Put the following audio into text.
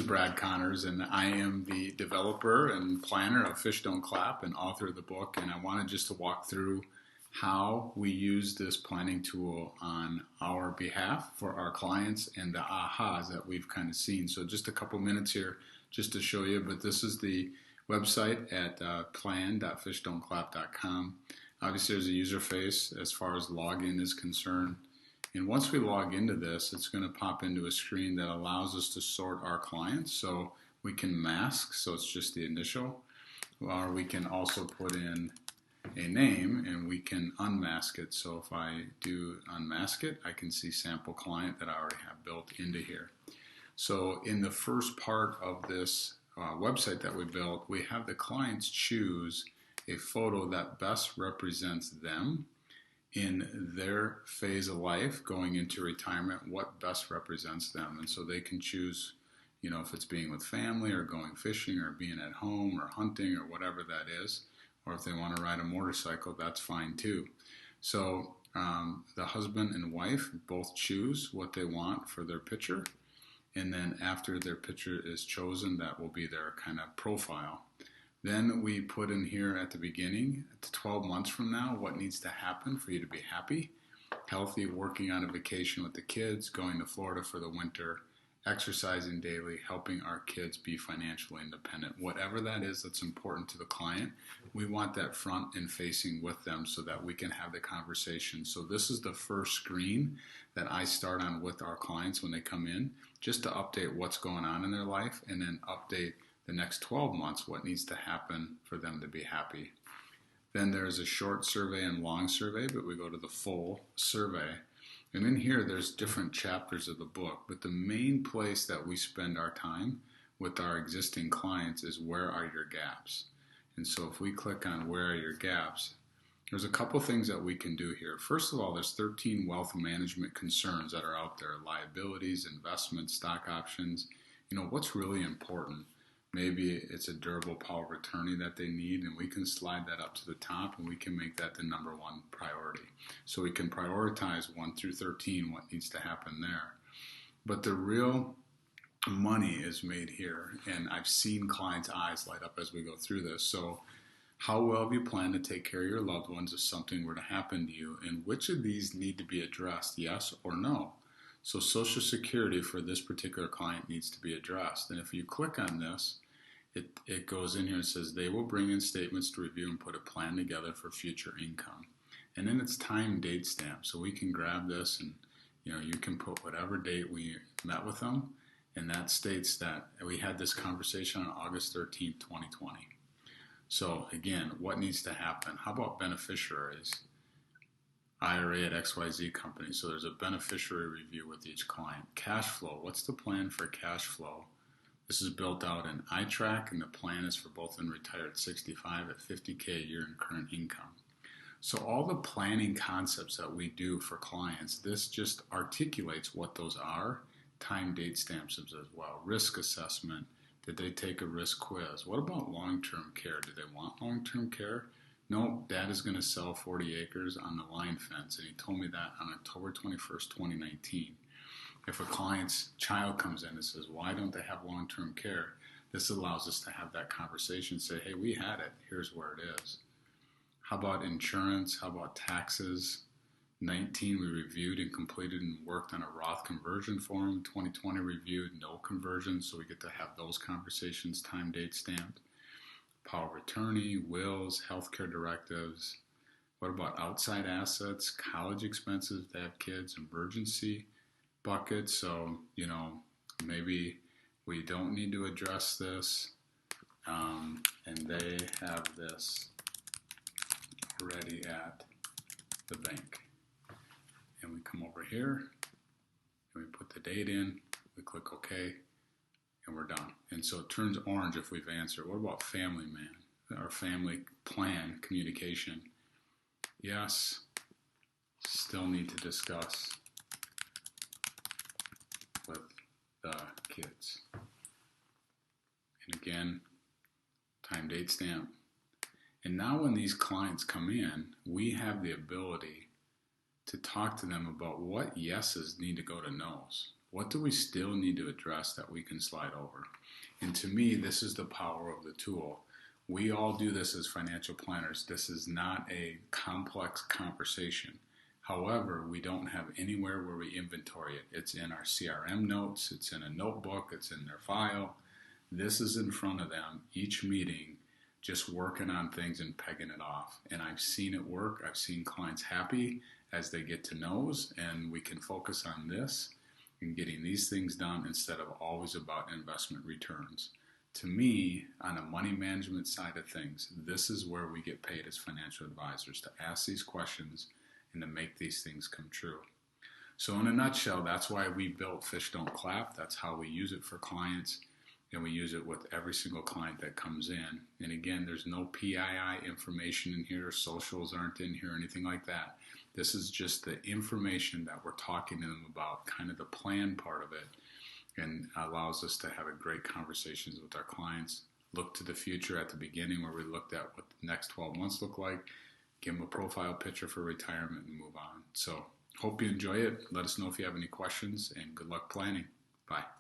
is Brad Connors, and I am the developer and planner of Fish Don't Clap and author of the book. And I wanted just to walk through how we use this planning tool on our behalf for our clients and the ahas that we've kind of seen. So just a couple minutes here just to show you, but this is the website at plan.fishdon'tclap.com. Obviously, there's a user face as far as login is concerned. And once we log into this, it's going to pop into a screen that allows us to sort our clients. So we can mask, so it's just the initial, or we can also put in a name and we can unmask it. So if I do unmask it, I can see sample client that I already have built into here. So in the first part of this website that we built, we have the clients choose a photo that best represents them in their phase of life going into retirement, what best represents them. And so they can choose, if it's being with family or going fishing or being at home or hunting or whatever that is, or if they want to ride a motorcycle, that's fine too. So the husband and wife both choose what they want for their picture. And then after their picture is chosen, that will be their kind of profile. Then we put in here at the beginning, to 12 months from now, what needs to happen for you to be happy, healthy, working on a vacation with the kids, going to Florida for the winter, exercising daily, helping our kids be financially independent. Whatever that is that's important to the client, we want that front and facing with them so that we can have the conversation. So this is the first screen that I start on with our clients when they come in, just to update what's going on in their life and then update the next 12 months, what needs to happen for them to be happy. Then there's a short survey and long survey, but we go to the full survey. And in here, there's different chapters of the book, but the main place that we spend our time with our existing clients is where are your gaps? And so if we click on where are your gaps, there's a couple things that we can do here. First of all, there's 13 wealth management concerns that are out there, liabilities, investments, stock options. What's really important? Maybe it's a durable power of attorney that they need, and we can slide that up to the top and we can make that the number one priority. So we can prioritize 1 through 13, what needs to happen there. But the real money is made here, and I've seen clients' eyes light up as we go through this. So how well have you planned to take care of your loved ones if something were to happen to you, and which of these need to be addressed, yes or no? So Social Security for this particular client needs to be addressed. And if you click on this, it goes in here and says they will bring in statements to review and put a plan together for future income. And then it's time date stamp. So we can grab this and you can put whatever date we met with them. And that states that we had this conversation on August 13th, 2020. So again, what needs to happen? How about beneficiaries? IRA at XYZ company. So there's a beneficiary review with each client. Cash flow. What's the plan for cash flow? This is built out in iTrack, and the plan is for both and retire at 65 at 50K a year in current income. So all the planning concepts that we do for clients, this just articulates what those are. Time date stamps as well. Risk assessment. Did they take a risk quiz? What about long-term care? Do they want long-term care? No, Dad is going to sell 40 acres on the line fence, and he told me that on October 21st, 2019. If a client's child comes in and says, why don't they have long-term care? This allows us to have that conversation, say, hey, we had it. Here's where it is. How about insurance? How about taxes? 19, we reviewed and completed and worked on a Roth conversion form. 2020 reviewed, no conversion, so we get to have those conversations, time, date stamped. Power of attorney, wills, healthcare directives. What about outside assets, college expenses if they have kids, emergency buckets? So, maybe we don't need to address this, and they have this already at the bank. And we come over here, and we put the date in, we click OK, and we're done. And so it turns orange if we've answered. What about family man? Our family plan, communication. Yes, still need to discuss with the kids. And again, time date stamp. And now when these clients come in, we have the ability to talk to them about what yeses need to go to nos. what do we still need to address that we can slide over? And to me, this is the power of the tool. We all do this as financial planners. This is not a complex conversation. However, we don't have anywhere where we inventory it. It's in our CRM notes, it's in a notebook, it's in their file. This is in front of them each meeting, just working on things and pegging it off. And I've seen it work. I've seen clients happy as they get to knows, and we can focus on this and getting these things done instead of always about investment returns. To me, on a money management side of things, this is where we get paid as financial advisors, to ask these questions and to make these things come true. So in a nutshell, that's why we built Fish Don't Clap. That's how we use it for clients, and we use it with every single client that comes in. And again, there's no PII information in here, socials aren't in here, anything like that. This is just the information that we're talking to them about, kind of the plan part of it, and allows us to have a great conversations with our clients. Look to the future at the beginning, where we looked at what the next 12 months look like, give them a profile picture for retirement, and move on. So hope you enjoy it. Let us know if you have any questions, and good luck planning. Bye.